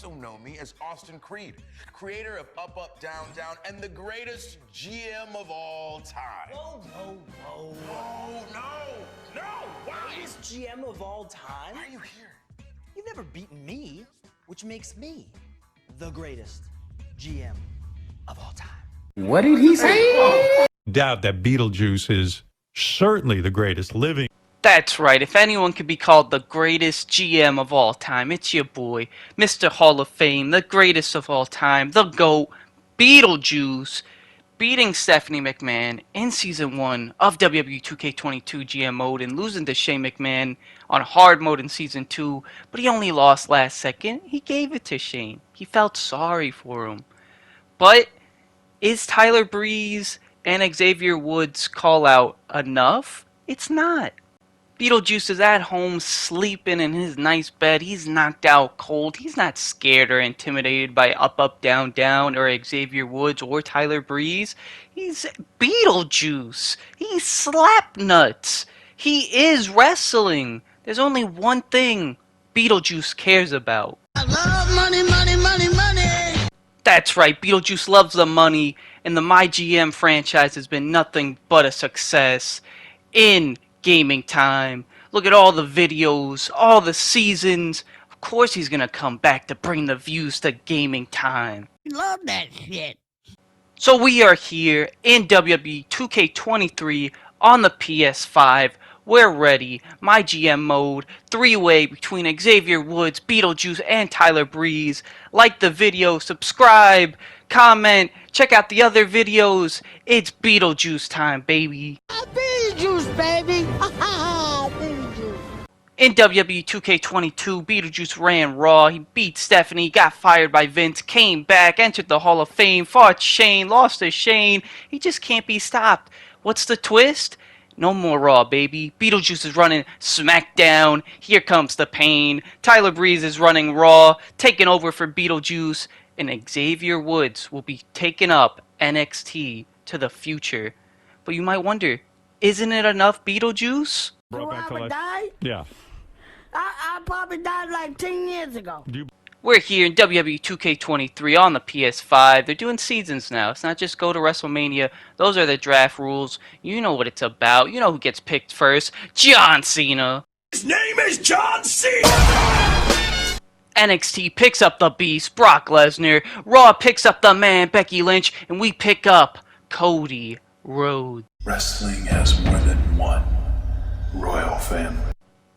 also know me as Austin Creed, creator of Up, Up, Down, Down, and the greatest GM of all time. Whoa, whoa, whoa. Whoa, no, why? Greatest GM of all time? Why are you here? You've never beaten me, which makes me the greatest GM of all time. What did he say? Doubt that Beetlejuice is certainly the greatest living. That's right, if anyone could be called the greatest GM of all time, it's your boy, Mr. Hall of Fame, the greatest of all time, the GOAT, Beetlejuice, beating Stephanie McMahon in Season 1 of WWE 2K22 GM mode and losing to Shane McMahon on hard mode in Season 2, but he only lost last second. He gave it to Shane. He felt sorry for him. But is Tyler Breeze and Xavier Woods call out enough? It's not. Beetlejuice is at home sleeping in his nice bed. He's knocked out cold. He's not scared or intimidated by Up, Up, Down, Down or Xavier Woods or Tyler Breeze. He's Beetlejuice. He's Slapnuts. He is wrestling. There's only one thing Beetlejuice cares about. I love money, money, money, money. That's right, Beetlejuice loves the money, and the MyGM franchise has been nothing but a success in Gaming Time. Look at all the videos, all the seasons. Of course he's gonna come back to bring the views to Gaming Time. Love that shit. So we are here in WWE 2K23 on the PS5. We're ready. MyGM mode, three-way between Xavier Woods, Beetlejuice, and Tyler Breeze. Like the video, subscribe, comment, check out the other videos. It's Beetlejuice time, baby. Beetlejuice, baby. Beetlejuice. In WWE 2K22, Beetlejuice ran Raw. He beat Stephanie, got fired by Vince, came back, entered the Hall of Fame, fought Shane, lost to Shane. He just can't be stopped. What's the twist? No more Raw, baby. Beetlejuice is running SmackDown. Here comes the pain. Tyler Breeze is running Raw, taking over for Beetlejuice. And Xavier Woods will be taking up NXT to the future. But you might wonder, isn't it enough Beetlejuice? Do I ever die? Yeah. I probably died like 10 years ago. We're here in WWE 2K23 on the PS5. They're doing seasons now. It's not just go to WrestleMania. Those are the draft rules. You know what it's about. You know who gets picked first. John Cena. His name is John Cena! NXT picks up the Beast, Brock Lesnar. Raw picks up the Man, Becky Lynch. And we pick up Cody Rhodes. Wrestling has more than one royal family.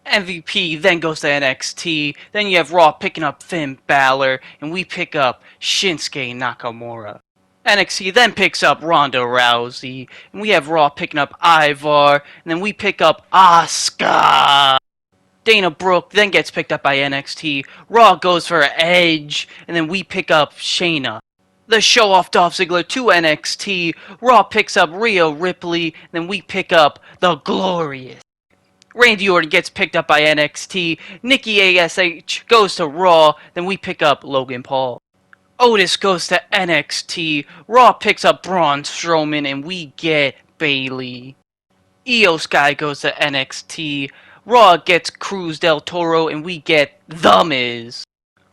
MVP then goes to NXT. Then you have Raw picking up Finn Balor, and we pick up Shinsuke Nakamura. NXT then picks up Ronda Rousey, and we have Raw picking up Ivar, and then we pick up Asuka. Dana Brooke then gets picked up by NXT. Raw goes for Edge, and then we pick up Shayna. The show off Dolph Ziggler to NXT. Raw picks up Rhea Ripley, and then we pick up the Glorious. Randy Orton gets picked up by NXT. Nikki ASH goes to Raw. Then we pick up Logan Paul. Otis goes to NXT. Raw picks up Braun Strowman and we get Bayley. Io Sky goes to NXT. Raw gets Cruz del Toro and we get The Miz.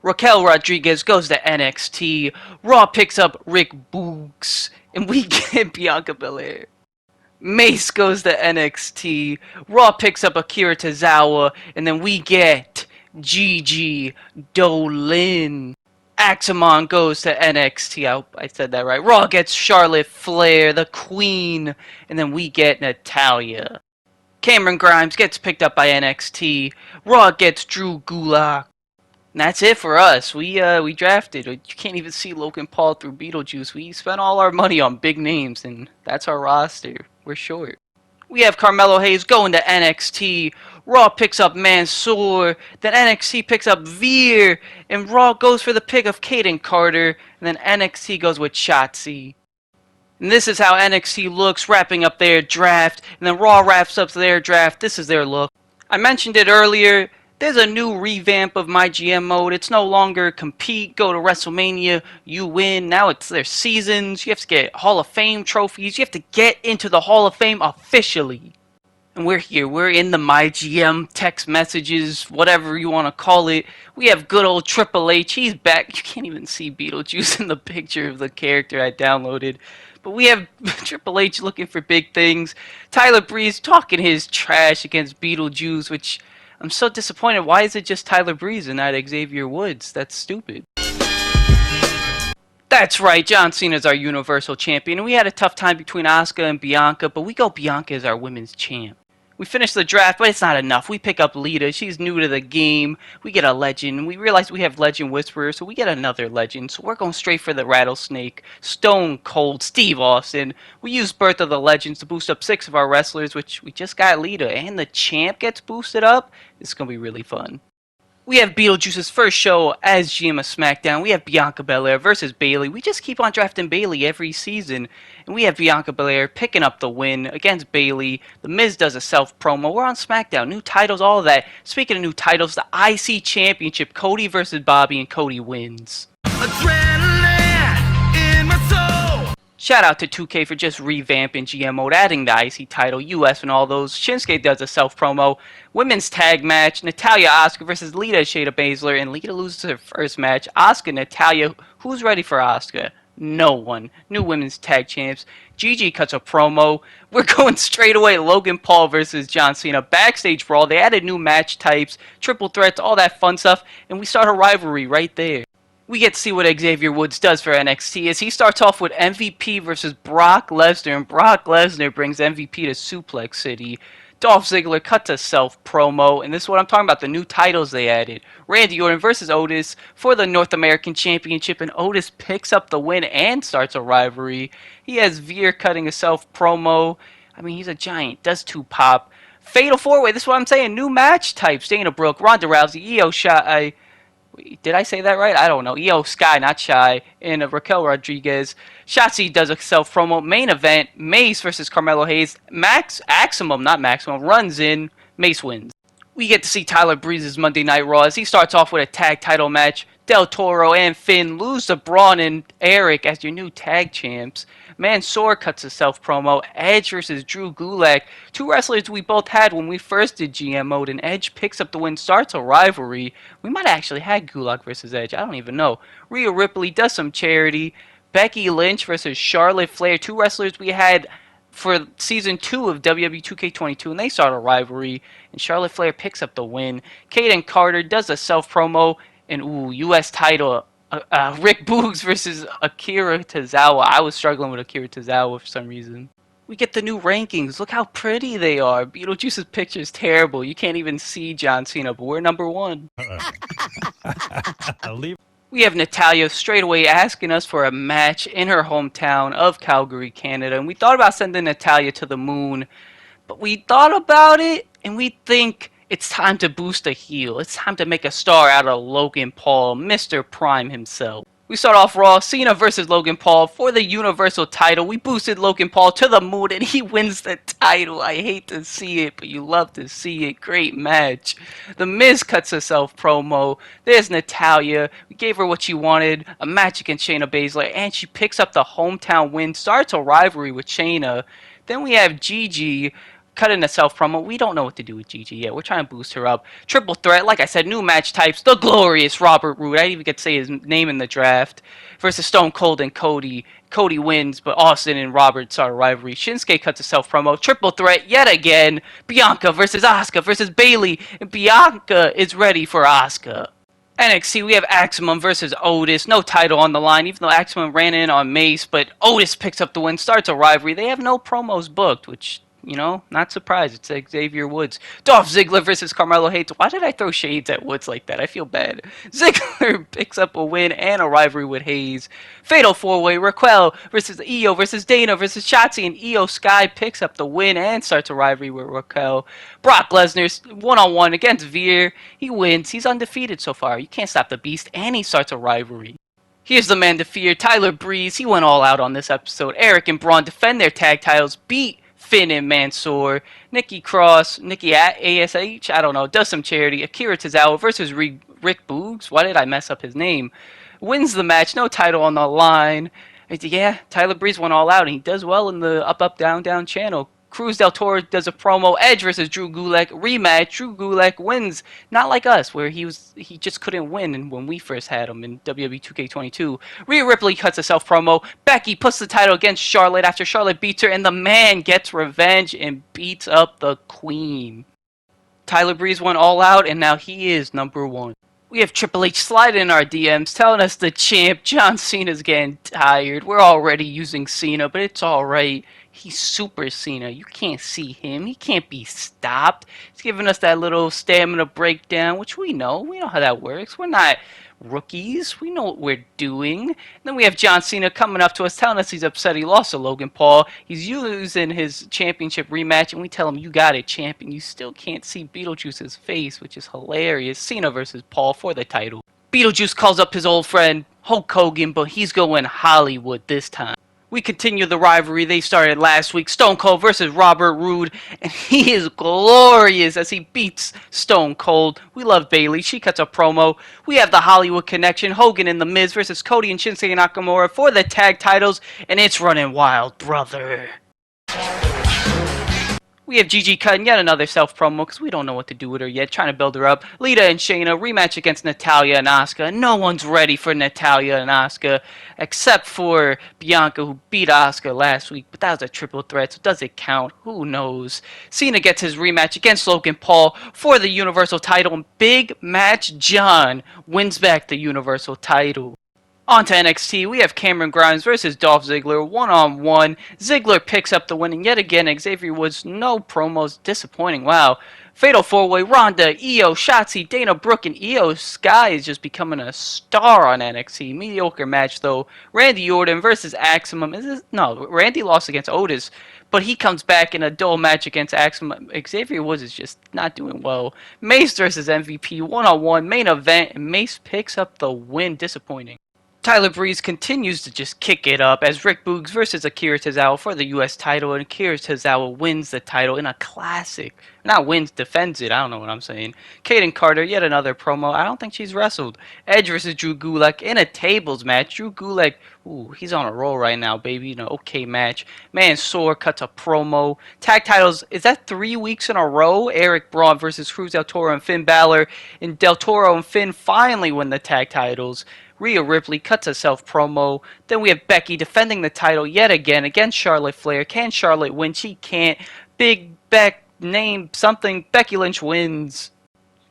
Raquel Rodriguez goes to NXT. Raw picks up Rick Boogs and we get Bianca Belair. Mace goes to NXT. Raw picks up Akira Tozawa, and then we get Gigi Dolin. Axamon goes to NXT. I hope I said that right. Raw gets Charlotte Flair, the Queen, and then we get Natalya. Cameron Grimes gets picked up by NXT. Raw gets Drew Gulak. And that's it for us. We drafted. You can't even see Logan Paul through Beetlejuice. We spent all our money on big names, and that's our roster. We're short. We have Carmelo Hayes going to NXT. Raw picks up Mansoor. Then NXT picks up Veer. And Raw goes for the pick of Kaden Carter. And then NXT goes with Shotzi. And this is how NXT looks wrapping up their draft. And then Raw wraps up their draft. This is their look. I mentioned it earlier. There's a new revamp of MyGM mode. It's no longer compete, go to WrestleMania, you win. Now it's their seasons. You have to get Hall of Fame trophies. You have to get into the Hall of Fame officially. And we're here. We're in the My GM text messages, whatever you want to call it. We have good old Triple H. He's back. You can't even see Beetlejuice in the picture of the character I downloaded. But we have Triple H looking for big things. Tyler Breeze talking his trash against Beetlejuice, which I'm so disappointed. Why is it just Tyler Breeze and not Xavier Woods? That's stupid. That's right, John Cena's our Universal Champion, and we had a tough time between Asuka and Bianca, but we go Bianca as our Women's Champ. We finished the draft, but it's not enough. We pick up Lita. She's new to the game. We get a legend. We realize we have Legend Whisperer, so we get another legend. So we're going straight for the Rattlesnake, Stone Cold, Steve Austin. We use Birth of the Legends to boost up 6 of our wrestlers, which we just got Lita, and the champ gets boosted up. It's going to be really fun. We have Beetlejuice's first show as GM of SmackDown. We have Bianca Belair versus Bayley. We just keep on drafting Bayley every season. And we have Bianca Belair picking up the win against Bayley. The Miz does a self-promo. We're on SmackDown. New titles, all of that. Speaking of new titles, the IC Championship. Cody versus Bobby, and Cody wins. Adrenaline in my soul. Shout out to 2K for just revamping GM mode, adding the IC title, US and all those. Shinsuke does a self-promo. Women's tag match, Natalya Asuka versus Lita Shayna Baszler, and Lita loses her first match. Asuka, Natalya, who's ready for Asuka? No one. New women's tag champs. Gigi cuts a promo. We're going straight away. Logan Paul versus John Cena. Backstage brawl. They added new match types, triple threats, all that fun stuff, and we start a rivalry right there. We get to see what Xavier Woods does for NXT as he starts off with MVP versus Brock Lesnar, and Brock Lesnar brings MVP to Suplex City. Dolph Ziggler cuts a self-promo, and this is what I'm talking about, the new titles they added. Randy Orton versus Otis for the North American Championship, and Otis picks up the win and starts a rivalry. He has Veer cutting a self-promo. I mean, he's a giant, does 2 pop. Fatal 4-way, this is what I'm saying, new match types. Dana Brooke, Ronda Rousey, Io Shirai. Did I say that right? I don't know. Io Sky, not Shy, and Raquel Rodriguez. Shotzi does a self-promo. Main event, Mace versus Carmelo Hayes. Maximum runs in. Mace wins. We get to see Tyler Breeze's Monday Night Raw as he starts off with a tag title match. Del Toro and Finn lose to Braun and Eric as your new tag champs. Mansoor cuts a self-promo. Edge versus Drew Gulak. 2 wrestlers we both had when we first did GM mode, and Edge picks up the win, starts a rivalry. We might have actually had Gulak versus Edge. I don't even know. Rhea Ripley does some charity. Becky Lynch versus Charlotte Flair. 2 wrestlers we had for Season 2 of WWE 2K22, and they start a rivalry, and Charlotte Flair picks up the win. Kaden Carter does a self-promo, and U.S. title, Rick Boogs versus Akira Tozawa. I was struggling with Akira Tozawa for some reason. We get the new rankings. Look how pretty they are. Beetlejuice's picture is terrible. You can't even see John Cena, but we're number 1. We have Natalya straight away asking us for a match in her hometown of Calgary, Canada. And we thought about sending Natalya to the moon, but we thought about it, and we think it's time to boost a heel. It's time to make a star out of Logan Paul, Mr. Prime himself. We start off Raw, Cena versus Logan Paul for the Universal title. We boosted Logan Paul to the moon, and he wins the title. I hate to see it, but you love to see it. Great match. The Miz cuts a self-promo. There's Natalya. We gave her what she wanted, a match against Shayna Baszler, and she picks up the hometown win, starts a rivalry with Shayna. Then we have Gigi cutting a self-promo. We don't know what to do with Gigi yet. We're trying to boost her up. Triple threat, like I said, new match types. The glorious Robert Roode. I didn't even get to say his name in the draft. Versus Stone Cold and Cody. Cody wins, but Austin and Robert start a rivalry. Shinsuke cuts a self-promo. Triple threat yet again. Bianca versus Asuka versus Bayley. And Bianca is ready for Asuka. NXT, we have Aximum versus Otis. No title on the line, even though Aximum ran in on Mace. But Otis picks up the win, starts a rivalry. They have no promos booked, which, you know, not surprised. It's Xavier Woods. Dolph Ziggler versus Carmelo Hayes. Why did I throw shades at Woods like that? I feel bad. Ziggler picks up a win and a rivalry with Hayes. Fatal 4-way. Raquel versus Io versus Dana versus Shotzi. And Io Sky picks up the win and starts a rivalry with Raquel. Brock Lesnar's one-on-one against Veer. He wins. He's undefeated so far. You can't stop the beast. And he starts a rivalry. Here's the man to fear, Tyler Breeze. He went all out on this episode. Eric and Braun defend their tag titles. Beat Finn and Mansoor. Nikki Cross, Nikki ASH, I don't know, does some charity. Akira Tozawa versus Rick Boogs. Why did I mess up his name? Wins the match, no title on the line. Yeah, Tyler Breeze went all out, and he does well in the Up, Up, Down, Down channel. Cruz del Toro does a promo. Edge versus Drew Gulak rematch. Drew Gulak wins. Not like us, where he just couldn't win when we first had him in WWE 2K22. Rhea Ripley cuts a self promo. Becky puts the title against Charlotte after Charlotte beats her, and the man gets revenge and beats up the Queen. Tyler Breeze went all out, and now he is number 1. We have Triple H sliding in our DMs telling us the champ John Cena's getting tired. We're already using Cena, but it's alright. He's Super Cena. You can't see him. He can't be stopped. He's giving us that little stamina breakdown, which we know. We know how that works. We're not rookies. We know what we're doing. And then we have John Cena coming up to us telling us he's upset he lost to Logan Paul. He's using his championship rematch, and we tell him, you got it, champ. And you still can't see Beetlejuice's face, which is hilarious. Cena versus Paul for the title. Beetlejuice calls up his old friend Hulk Hogan, but he's going Hollywood this time. We continue the rivalry they started last week. Stone Cold versus Robert Roode, and he is glorious as he beats Stone Cold. We love Bayley. She cuts a promo. We have the Hollywood connection. Hogan and The Miz versus Cody and Shinsuke Nakamura for the tag titles, and it's running wild, brother. We have Gigi cutting yet another self-promo because we don't know what to do with her yet, trying to build her up. Lita and Shayna rematch against Natalya and Asuka. No one's ready for Natalya and Asuka except for Bianca, who beat Asuka last week, but that was a triple threat, so does it count? Who knows? Cena gets his rematch against Logan Paul for the Universal title, and Big Match John wins back the Universal title. On to NXT, we have Cameron Grimes versus Dolph Ziggler, one-on-one. Ziggler picks up the win, and yet again, Xavier Woods, no promos, disappointing, wow. Fatal 4-way, Ronda, Io, Shotzi, Dana Brooke, and Io Sky is just becoming a star on NXT. Mediocre match, though. Randy Orton versus Axel. No, Randy lost against Otis, but he comes back in a dull match against Axel. Xavier Woods is just not doing well. Mace versus MVP, one-on-one, main event, and Mace picks up the win, disappointing. Tyler Breeze continues to just kick it up as Rick Boogs versus Akira Tozawa for the U.S. title, and Akira Tozawa wins the title in a classic. Not wins, defends it. I don't know what I'm saying. Kaden Carter, yet another promo. I don't think she's wrestled. Edge versus Drew Gulak in a tables match. Drew Gulak, ooh, he's on a roll right now, baby. In an okay match. Mansoor cuts a promo. Tag titles, is that 3 weeks in a row? Eric Braun versus Cruz del Toro and Finn Balor. And Del Toro and Finn finally win the tag titles. Rhea Ripley cuts a self-promo. Then we have Becky defending the title yet again against Charlotte Flair. Can Charlotte win? She can't. Big Beck, name something. Becky Lynch wins.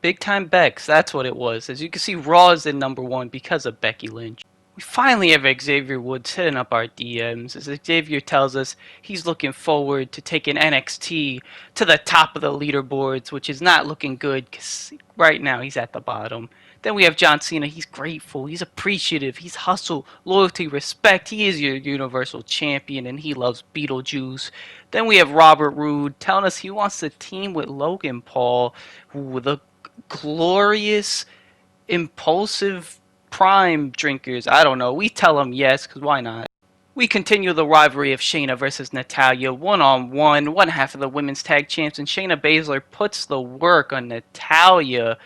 Big time Becks, that's what it was. As you can see, Raw is in number 1 because of Becky Lynch. We finally have Xavier Woods hitting up our DMs as Xavier tells us he's looking forward to taking NXT to the top of the leaderboards, which is not looking good because right now he's at the bottom. Then we have John Cena. He's grateful. He's appreciative. He's hustle, loyalty, respect. He is your Universal Champion, and he loves Beetlejuice. Then we have Robert Roode telling us he wants to team with Logan Paul, the glorious, impulsive prime drinkers. I don't know. We tell him yes, because why not? We continue the rivalry of Shayna versus Natalya, one-on-one, one half of the women's tag champs, and Shayna Baszler puts the work on Natalya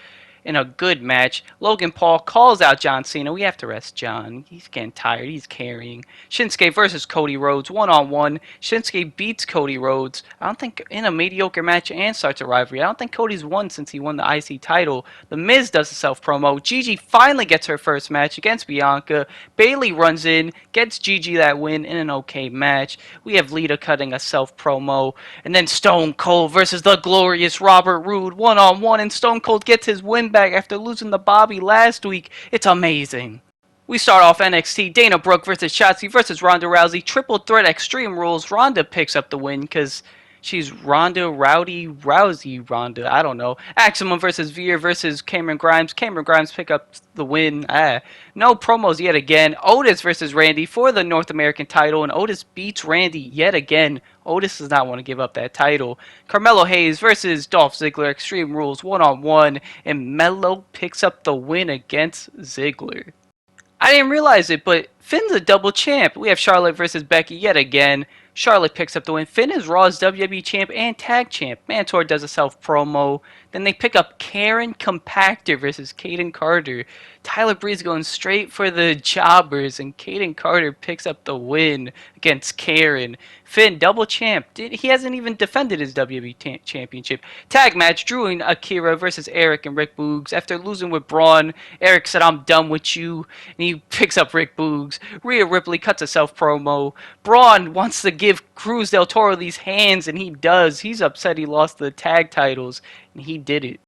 in a good match. Logan Paul calls out John Cena. We have to rest John. He's getting tired. He's carrying. Shinsuke versus Cody Rhodes, one-on-one. Shinsuke beats Cody Rhodes, I don't think, in a mediocre match and starts a rivalry. I don't think Cody's won since he won the IC title. The Miz does a self-promo. Gigi finally gets her first match against Bianca. Bayley runs in, gets Gigi that win in an okay match. We have Lita cutting a self-promo. And then Stone Cold versus the glorious Robert Roode, one-on-one, and Stone Cold gets his win back after losing to Bobby last week. It's amazing. We start off NXT, Dana Brooke versus Shotzi versus Ronda Rousey. Triple threat Extreme Rules. Ronda picks up the win because she's Ronda Rousey. I don't know. Axel versus Veer versus Cameron Grimes. Cameron Grimes pick up the win. No promos yet again. Otis versus Randy for the North American title, and Otis beats Randy yet again. Otis does not want to give up that title. Carmelo Hayes versus Dolph Ziggler. Extreme Rules, one-on-one, and Melo picks up the win against Ziggler. I didn't realize it, but Finn's a double champ. We have Charlotte versus Becky yet again. Charlotte picks up the win. Finn is Raw's WWE champ and tag champ. Mansoor does a self-promo. Then they pick up Karen Compactor versus Kaden Carter. Tyler Breeze going straight for the jobbers, and Kaden Carter picks up the win against Karen. Finn, double champ. He hasn't even defended his WWE championship. Tag match, Drew and Akira versus Eric and Rick Boogs. After losing with Braun, Eric said, I'm done with you. And he picks up Rick Boogs. Rhea Ripley cuts a self-promo. Braun wants to give Cruz del Toro these hands, and he does. He's upset he lost the tag titles, and he did it.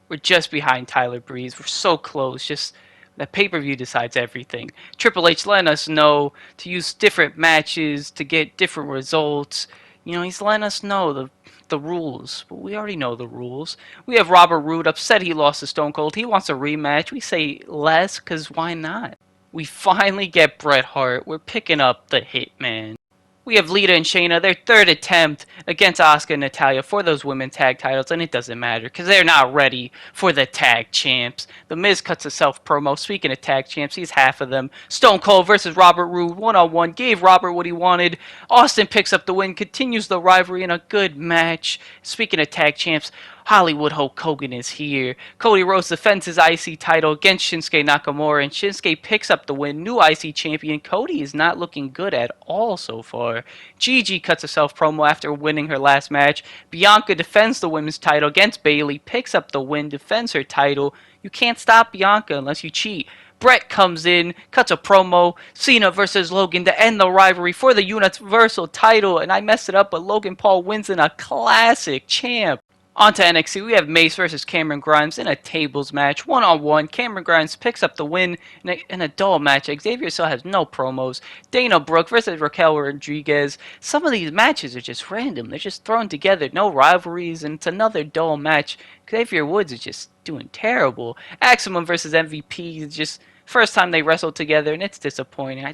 We're just behind Tyler Breeze. We're so close. Just the pay-per-view decides everything. Triple H letting us know to use different matches to get different results. You know, he's letting us know the rules. But we already know the rules. We have Robert Roode upset he lost to Stone Cold. He wants a rematch. We say less, because why not? We finally get Bret Hart. We're picking up the Hitman. We have Lita and Shayna, their third attempt against Asuka and Natalya for those women's tag titles, and it doesn't matter because they're not ready for the tag champs. The Miz cuts a self-promo. Speaking of tag champs, he's half of them. Stone Cold versus Robert Roode, one-on-one, gave Robert what he wanted. Austin picks up the win, continues the rivalry in a good match. Speaking of tag champs, Hollywood Hulk Hogan is here. Cody Rhodes defends his IC title against Shinsuke Nakamura, and Shinsuke picks up the win. New IC champion. Cody is not looking good at all so far. Gigi cuts a self-promo after winning her last match. Bianca defends the women's title against Bayley, picks up the win, defends her title. You can't stop Bianca unless you cheat. Brett comes in, cuts a promo. Cena versus Logan to end the rivalry for the Universal title, and I messed it up, but Logan Paul wins in a classic champ. On to NXT, we have Mace versus Cameron Grimes in a tables match, one-on-one. Cameron Grimes picks up the win in a dull match. Xavier still has no promos. Dana Brooke versus Raquel Rodriguez. Some of these matches are just random. They're just thrown together. No rivalries, and it's another dull match. Xavier Woods is just doing terrible. Axelman versus MVP is just first time they wrestled together, and it's disappointing.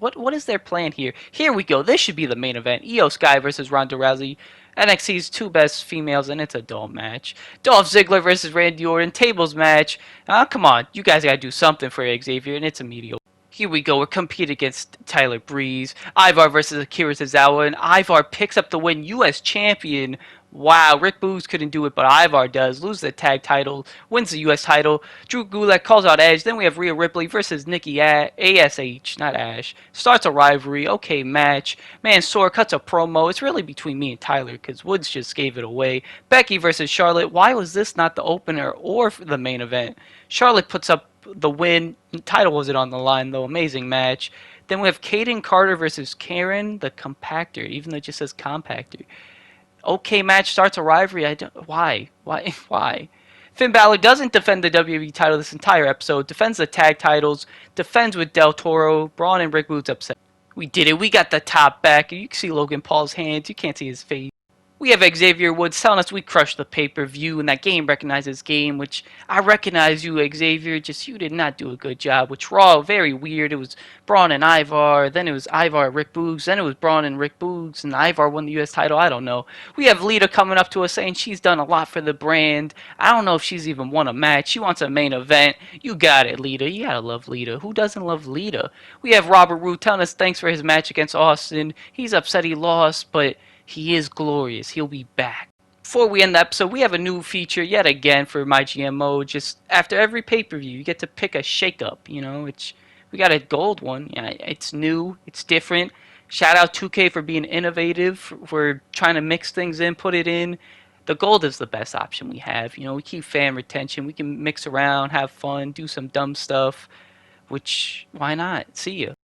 What is their plan here? Here we go. This should be the main event. Io Sky versus Ronda Rousey. NXT's two best females, and it's a dull match. Dolph Ziggler versus Randy Orton, tables match. Come on, you guys gotta do something for Xavier, and it's a mediocre. Here we go, we're competing against Tyler Breeze. Ivar versus Akira Tozawa, and Ivar picks up the win, U.S. champion. Wow, Rick Boogs couldn't do it, but Ivar does. Loses the tag title, wins the U.S. title. Drew Gulak calls out Edge. Then we have Rhea Ripley versus Nikki ASH, not Ash. Starts a rivalry. Okay, match. Mansoor cuts a promo. It's really between me and Tyler because Woods just gave it away. Becky versus Charlotte. Why was this not the opener or the main event? Charlotte puts up the win. The title wasn't on the line, though. Amazing match. Then we have Kaden Carter versus Karen, the Compactor, even though it just says Compactor. Okay, match starts a rivalry. Why? Finn Balor doesn't defend the WWE title this entire episode. Defends the tag titles. Defends with Del Toro. Braun and Rick Boogs upset. We did it. We got the top back. You can see Logan Paul's hands. You can't see his face. We have Xavier Woods telling us we crushed the pay-per-view, and that game recognizes game, which I recognize you, Xavier, just you did not do a good job, which Raw, very weird. It was Braun and Ivar, then it was Ivar and Rick Boogs, then it was Braun and Rick Boogs, and Ivar won the U.S. title. I don't know. We have Lita coming up to us saying she's done a lot for the brand. I don't know if she's even won a match. She wants a main event. You got it, Lita. You gotta love Lita. Who doesn't love Lita? We have Robert Roode telling us thanks for his match against Austin. He's upset he lost, but he is glorious. He'll be back. Before we end the episode, we have a new feature yet again for my GM mode. Just after every pay-per-view, you get to pick a shake-up. You know, we got a gold one. Yeah, it's new. It's different. Shout out 2K for being innovative. For trying to mix things in, put it in. The gold is the best option we have. You know, we keep fan retention. We can mix around, have fun, do some dumb stuff. Which, why not? See ya.